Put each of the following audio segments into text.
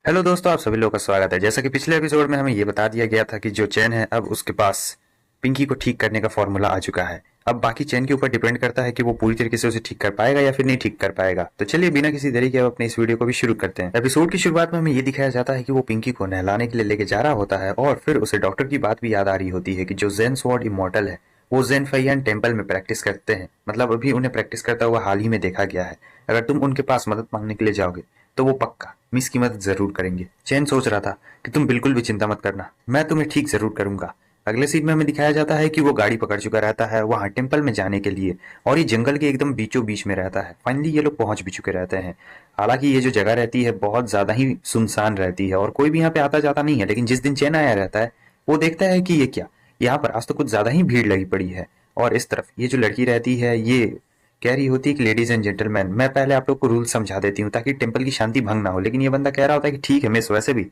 Hello दोस्तों, आप सभी लोगों का स्वागत है। जैसा कि पिछले एपिसोड में हमें ये बता दिया गया था कि जो चैन है अब उसके पास पिंकी को ठीक करने का फॉर्मूला आ चुका है। अब बाकी चैन के ऊपर डिपेंड करता है कि वो पूरी तरीके से उसे ठीक कर पाएगा या फिर नहीं ठीक कर पाएगा। तो चलिए बिना किसी देरी के अब अपने इस वीडियो को भी शुरू करते हैं। एपिसोड की शुरुआत में हमें ये दिखाया जाता है कि वो पिंकी को नहलाने के लिए लेके जा रहा होता है और फिर उसे डॉक्टर की बात भी याद आ रही होती है कि जो जेन स्वॉर्ड इमॉर्टल है वो जेन फैयन टेम्पल में प्रैक्टिस करते हैं। मतलब अभी उन्हें प्रैक्टिस करता हुआ हाल ही में देखा गया है। अगर तुम उनके पास मदद मांगने के लिए जाओगे तो वो पक्का मिस की मदद जरूर करेंगे। चैन सोच रहा था कि तुम बिल्कुल भी चिंता मत करना, मैं तुम्हें ठीक जरूर करूंगा। अगले सीन में हमें दिखाया जाता है कि वो गाड़ी पकड़ चुका रहता है वहां टेम्पल में जाने के लिए, और ये जंगल के एकदम बीचों बीच में रहता है। फाइनली ये लोग पहुंच भी चुके रहते हैं। हालांकि ये जो जगह रहती है बहुत ज्यादा ही सुनसान रहती है और कोई भी यहाँ पे आता जाता नहीं है, लेकिन जिस दिन चैन आया रहता है वो देखता है कि ये क्या, यहाँ पर आज तो कुछ ज्यादा ही भीड़ लगी पड़ी है। और इस तरफ ये जो लड़की रहती है ये कह रही होती है कि लेडीज एंड जेंटलमैन, मैं पहले आप लोग को रूल समझा देती हूँ ताकि टेम्पल की शांति भंग ना हो। लेकिन ये बंदा कह रहा होता है कि ठीक है मिस, वैसे भी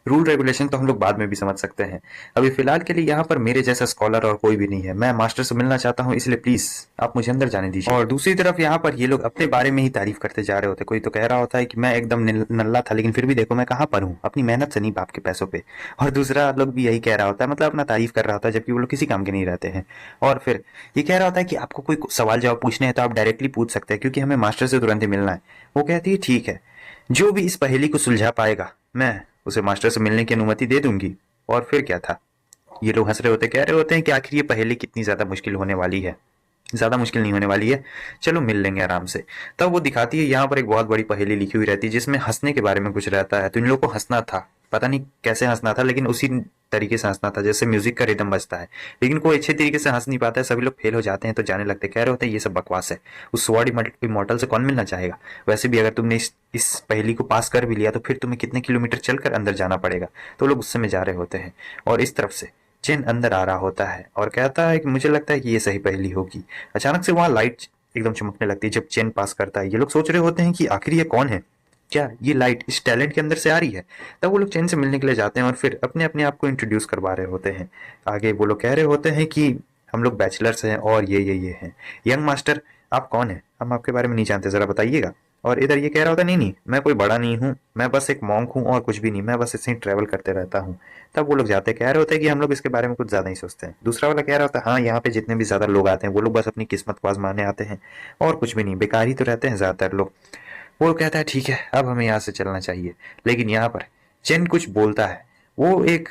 रूल रेगुलेशन तो हम लोग बाद में भी समझ सकते हैं। अभी फिलहाल के लिए यहाँ पर मेरे जैसा स्कॉलर और कोई भी नहीं है। मैं मास्टर से मिलना चाहता हूँ, इसलिए प्लीज आप मुझे अंदर जाने दीजिए। और दूसरी तरफ यहाँ पर ये लोग अपने बारे में ही तारीफ करते जा रहे होते। कोई तो कह रहा होता है कि मैं एकदम नल्ला था लेकिन फिर भी देखो मैं कहाँ पर हूँ, अपनी मेहनत से नहीं बाप के पैसों पे। और दूसरा लोग भी यही कह रहा होता है, मतलब अपना तारीफ कर रहा होता है, जबकि वो लोग किसी काम के नहीं रहते हैं। और फिर ये कह रहा होता है कि आपको कोई सवाल जवाब पूछने हैं तो आप डायरेक्टली पूछ सकते हैं क्योंकि हमें मास्टर से तुरंत ही मिलना है। वो कहती है ठीक है, जो भी इस पहेली को सुलझा पाएगा मैं उसे मास्टर से मिलने की अनुमति दे दूंगी। और फिर क्या था, ये लोग हंस रहे होते, कह रहे होते हैं कि आखिर ये पहेली कितनी ज्यादा मुश्किल होने वाली है। ज्यादा मुश्किल नहीं होने वाली है, चलो मिल लेंगे आराम से। तब वो दिखाती है यहाँ पर एक बहुत बड़ी पहेली लिखी हुई रहती है जिसमें हंसने के बारे में कुछ रहता है। तो इन लोगों को हंसना था, पता नहीं कैसे हंसना था, लेकिन उसी तरीके से हंसना था जैसे म्यूजिक का रिदम बजता है। लेकिन कोई अच्छे तरीके से हंस नहीं पाता है, सभी लोग फेल हो जाते हैं तो जाने लगते, कह रहे होते हैं ये सब बकवास है, उस स्वॉर्ड इमॉर्टल से कौन मिलना चाहेगा। वैसे भी अगर तुमने इस पहेली को पास कर भी लिया तो फिर तुम्हें कितने किलोमीटर चलकर अंदर जाना पड़ेगा। तो लोग गुस्से में जा रहे होते हैं और इस तरफ से चिन अंदर आ रहा होता है और कहता है कि मुझे लगता है कि ये सही पहेली होगी। अचानक से वहां लाइट एकदम चमकने लगती है जब चेन पास करता है। ये लोग सोच रहे होते हैं कि आखिर ये कौन है, क्या ये लाइट इस टैलेंट के अंदर से आ रही है। तब वो लोग चेन से मिलने के लिए जाते हैं और फिर अपने अपने आप को इंट्रोड्यूस करवा रहे होते हैं। आगे वो लोग कह रहे होते हैं कि हम लोग बैचलर्स हैं और ये हैं। यंग मास्टर आप कौन है, हम आपके बारे में नहीं जानते, जरा बताइएगा। और इधर ये कह रहा होता है नहीं नहीं, मैं कोई बड़ा नहीं हूँ, मैं बस एक मॉन्क हूँ और कुछ भी नहीं, मैं बस ऐसे ही ट्रैवल करते रहता हूँ। तब वो लोग जाते कह रहे होते हैं कि हम लोग इसके बारे में कुछ ज्यादा ही सोचते हैं। दूसरा वाला कह रहा होता है हाँ, यहाँ पे जितने भी ज्यादा लोग आते हैं वो लोग बस अपनी किस्मत को आजमाने आते हैं और कुछ भी नहीं, बेकार ही तो रहते हैं ज्यादातर लोग। वो कहता है ठीक है अब हमें यहाँ से चलना चाहिए। लेकिन यहाँ पर चेन कुछ बोलता है, वो एक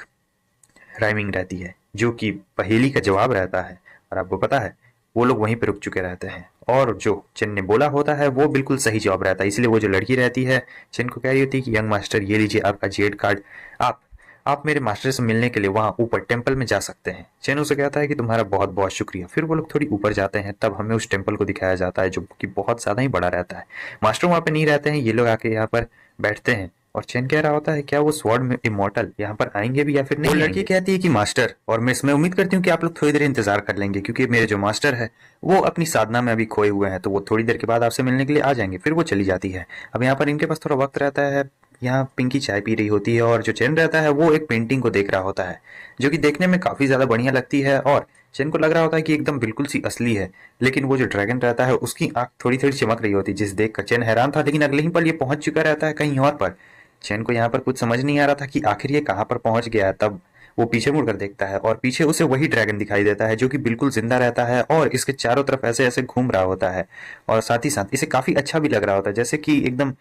राइमिंग रहती है जो कि पहेली का जवाब रहता है। और आपको पता है वो लोग वहीं पे रुक चुके रहते हैं और जो चिन ने बोला होता है वो बिल्कुल सही जवाब रहता है। इसलिए वो जो लड़की रहती है चिन को कह रही होती है कि यंग मास्टर ये लीजिए आपका जेड कार्ड, आप आप मेरे मास्टर से मिलने के लिए वहां ऊपर टेम्पल में जा सकते हैं। चेन उसे कहता है कि तुम्हारा बहुत बहुत शुक्रिया। फिर वो लोग थोड़ी ऊपर जाते हैं, तब हमें उस टेम्पल को दिखाया जाता है जो कि बहुत ज्यादा ही बड़ा रहता है। मास्टर वहां पे नहीं रहते हैं, ये लोग आके यहाँ पर बैठते हैं और चेन कह रहा होता है क्या वो स्वॉर्ड में इमॉर्टल यहाँ पर आएंगे भी या फिर नहीं। वो लड़की कहती है कि मास्टर, और मैं उम्मीद करती हूँ कि आप लोग थोड़ी देर इंतजार कर लेंगे क्योंकि मेरे जो मास्टर है वो अपनी साधना में अभी खोए हुए हैं, तो वो थोड़ी देर के बाद आपसे मिलने के लिए आ जाएंगे। फिर वो चली जाती है। अब यहाँ पर इनके पास थोड़ा वक्त रहता है। यहाँ पिंकी चाय पी रही होती है और जो चेन रहता है वो एक पेंटिंग को देख रहा होता है जो कि देखने में काफी ज्यादा बढ़िया लगती है और चेन को लग रहा होता है कि एकदम बिल्कुल सी असली है। लेकिन वो जो ड्रैगन रहता है उसकी आंख थोड़ी थोड़ी चमक रही होती है, जिस देख कर चेन हैरान था, लेकिन अगले ही पल ये पहुंच चुका रहता है कहीं और पर। चैन को यहाँ पर कुछ समझ नहीं आ रहा था कि आखिर ये कहाँ पर पहुंच गया है। तब वो पीछे मुड़कर देखता है और पीछे उसे वही ड्रैगन दिखाई देता है जो कि बिल्कुल जिंदा रहता है और इसके चारों तरफ ऐसे ऐसे घूम रहा होता है। और साथ ही साथ इसे काफी अच्छा भी लग रहा होता है, जैसे कि एकदम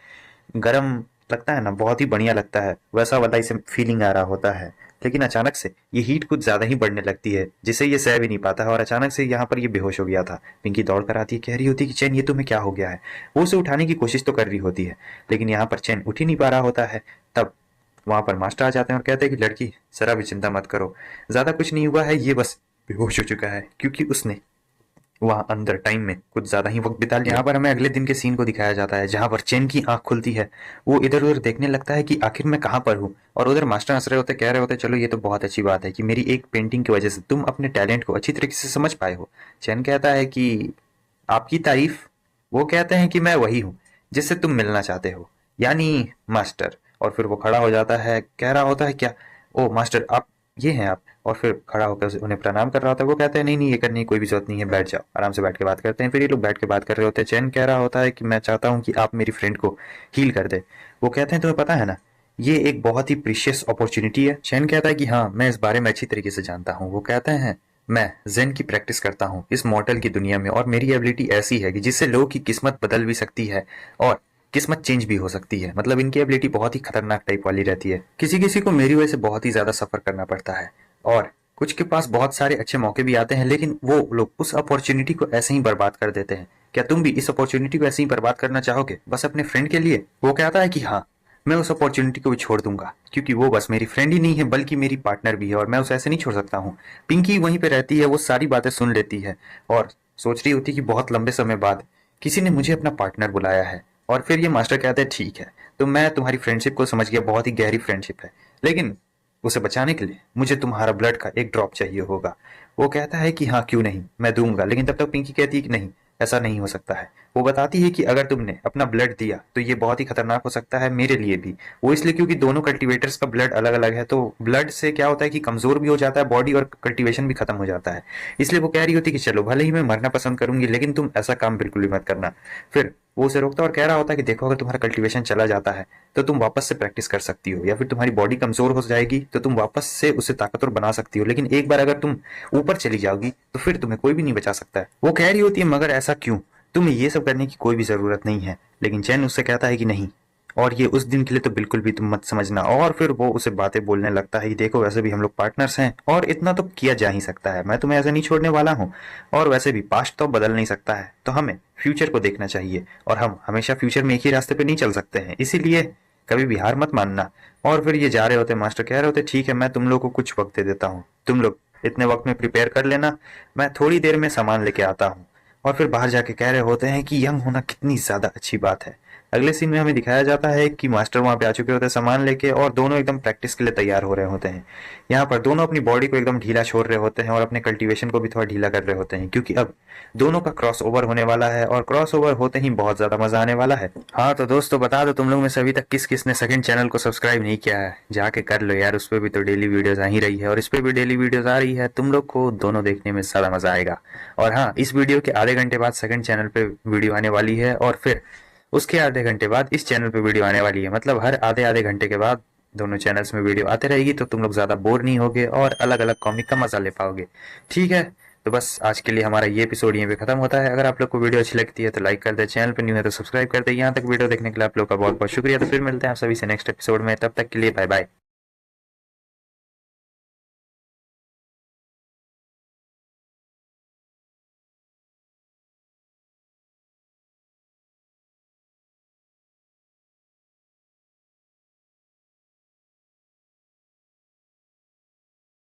गरम लगता है ना, बहुत ही बढ़िया लगता है, वैसा वाला इसे फीलिंग आ रहा होता है। लेकिन अचानक से ये हीट कुछ ज्यादा ही बढ़ने लगती है जिसे ये सह भी नहीं पाता है और अचानक से यहाँ पर ये बेहोश हो गया था। पिंकी दौड़ कर आती है, कह रही होती है कि चैन ये तुम्हें क्या हो गया है। वो उसे उठाने की कोशिश तो कर रही होती है लेकिन यहाँ पर चैन उठ ही नहीं पा रहा होता है। तब वहां पर मास्टर आ जाते हैं और कहते हैं कि लड़की जरा भी चिंता मत करो, ज्यादा कुछ नहीं हुआ है, ये बस बेहोश हो चुका है क्योंकि उसने वहां अंदर टाइम में कुछ ज्यादा ही वक्त बिता लिया। यहाँ पर हमें अगले दिन के सीन को दिखाया जाता है जहां पर चेन की आंख खुलती है। वो इधर उधर देखने लगता है कि आखिर मैं कहाँ पर हूँ, और उधर मास्टर हंस रहे होते, कह रहे होते चलो ये तो बहुत अच्छी बात है कि मेरी एक पेंटिंग की वजह से तुम अपने टैलेंट को अच्छी तरीके से समझ पाए हो। चैन कहता है कि आपकी तारीफ, वो कहते हैं कि मैं वही हूँ जिससे तुम मिलना चाहते हो, यानी मास्टर। और फिर वो खड़ा हो जाता है, कह रहा होता है क्या, ओ मास्टर आप ये हैं आप। और फिर खड़ा होकर उन्हें प्रणाम कर रहा होता है। वो कहते हैं नहीं नहीं ये करने की कोई भी जरूरत नहीं है, बैठ जाओ, आराम से बैठ के बात करते हैं। फिर ये लोग बैठ के बात कर रहे होते हैं। चैन कह रहा होता है कि मैं चाहता हूँ कि आप मेरी फ्रेंड को हील कर दे। वो कहते हैं तुम्हें पता है ना ये एक बहुत ही प्रीशियस अपॉर्चुनिटी है। चैन कहता है कि हाँ, मैं इस बारे में अच्छी तरीके से जानता हूँ। वो कहते हैं मैं जेन की प्रैक्टिस करता हूँ इस मॉर्टल की दुनिया में, और मेरी एबिलिटी ऐसी है कि जिससे लोगों की किस्मत बदल भी सकती है और किस्मत चेंज भी हो सकती है। मतलब इनकी एबिलिटी बहुत ही खतरनाक टाइप वाली रहती है। किसी किसी को मेरी वजह से बहुत ही ज्यादा सफर करना पड़ता है और कुछ के पास बहुत सारे अच्छे मौके भी आते हैं, लेकिन वो लोग उस अपॉर्चुनिटी को ऐसे ही बर्बाद कर देते हैं। क्या तुम भी इस अपॉर्चुनिटी को ऐसे ही बर्बाद करना चाहोगे बस अपने फ्रेंड के लिए? वो कहता है कि हाँ, मैं उस अपॉर्चुनिटी को भी छोड़ दूंगा, क्योंकि वो बस मेरी फ्रेंड ही नहीं है बल्कि मेरी पार्टनर भी है, और मैं उसे ऐसे नहीं छोड़ सकता हूँ। पिंकी वहीं पे रहती है, वो सारी बातें सुन लेती है और सोच रही होती है कि बहुत लंबे समय बाद किसी ने मुझे अपना पार्टनर बुलाया है। और फिर ये मास्टर कहते हैं ठीक है, तो मैं तुम्हारी फ्रेंडशिप को समझ गया, बहुत ही गहरी फ्रेंडशिप है, लेकिन उसे बचाने के लिए मुझे तुम्हारा ब्लड का एक ड्रॉप चाहिए होगा। वो कहता है कि हाँ क्यों नहीं, मैं दूंगा, लेकिन तब तक पिंकी कहती है कि नहीं, ऐसा नहीं हो सकता है। वो बताती है कि अगर तुमने अपना ब्लड दिया तो ये बहुत ही खतरनाक हो सकता है मेरे लिए भी। वो इसलिए क्योंकि दोनों कल्टीवेटर्स का ब्लड अलग अलग है, तो ब्लड से क्या होता है कि कमजोर भी हो जाता है बॉडी और कल्टीवेशन भी खत्म हो जाता है। इसलिए वो कह रही होती है कि चलो भले ही मैं मरना पसंद करूंगी, लेकिन तुम ऐसा काम बिल्कुल भी मत करना। फिर वो उसे रोकता है और कह रहा होता है कि देखो, अगर तुम्हारा कल्टीवेशन चला जाता है तो तुम वापस से प्रैक्टिस कर सकती हो, या फिर तुम्हारी बॉडी कमजोर हो जाएगी तो तुम वापस से उसे ताकतवर बना सकती हो, लेकिन एक बार अगर तुम ऊपर चली जाओगी तो फिर तुम्हें कोई भी नहीं बचा सकता है। वो कह रही होती है मगर ऐसा क्यों, तुम्हें ये सब करने की कोई भी जरूरत नहीं है। लेकिन चैन उससे कहता है कि नहीं, और ये उस दिन के लिए तो बिल्कुल भी तुम मत समझना। और फिर वो उसे बातें बोलने लगता है कि देखो, वैसे भी हम लोग पार्टनर्स हैं और इतना तो किया जा ही सकता है, मैं तुम्हें ऐसे नहीं छोड़ने वाला हूँ। और वैसे भी पास्ट तो बदल नहीं सकता है, तो हमें फ्यूचर को देखना चाहिए, और हम हमेशा फ्यूचर में एक ही रास्ते पे नहीं चल सकते हैं, इसीलिए कभी भी हार मत मानना। और फिर ये जा रहे होते, मास्टर कह रहे होते ठीक है, मैं तुम लोग को कुछ वक्त दे देता हूँ, तुम लोग इतने वक्त में प्रिपेयर कर लेना, मैं थोड़ी देर में सामान लेके आता हूँ। और फिर बाहर जाके कह रहे होते हैं कि यंग होना कितनी ज्यादा अच्छी बात है। अगले सीन में हमें दिखाया जाता है कि मास्टर वहां पे आ चुके होते हैं सामान लेके, और दोनों एकदम प्रैक्टिस के लिए तैयार हो रहे होते हैं। यहाँ पर दोनों अपनी बॉडी को एकदम ढीला छोड़ रहे होते हैं और अपने कल्टीवेशन को भी थोड़ा ढीला कर रहे होते हैं, क्योंकि अब दोनों का क्रॉस ओवर होने वाला है, और क्रॉस ओवर होते ही बहुत ज्यादा मजा आने वाला है। हाँ तो दोस्तों, बता दो तुम लोग में से अभी तक किस किस ने सेकंड चैनल को सब्सक्राइब नहीं किया है, जाके कर लो यार, उस पर भी तो डेली वीडियोस आ ही रही है, और इस पे भी डेली वीडियोस आ रही है, तुम लोग को दोनों देखने में ज्यादा मजा आएगा। और हाँ, इस वीडियो के आधे घंटे बाद सेकंड चैनल पे वीडियो आने वाली है, और फिर उसके आधे घंटे बाद इस चैनल पे वीडियो आने वाली है। मतलब हर आधे आधे घंटे के बाद दोनों चैनल्स में वीडियो आते रहेगी, तो तुम लोग ज्यादा बोर नहीं होगे और अलग अलग कॉमिक का मजा ले पाओगे। ठीक है, तो बस आज के लिए हमारा ये एपिसोड यहीं पे खत्म होता है। अगर आप लोग को वीडियो अच्छी लगती है तो लाइक कर दे, चैनल पे न्यू है तो सब्सक्राइब कर दे। यहाँ तक वीडियो देखने के लिए आप लोग का बहुत बहुत शुक्रिया। तो फिर मिलते हैं आप सभी से नेक्स्ट एपिसोड में, तब तक के लिए बाय बाय।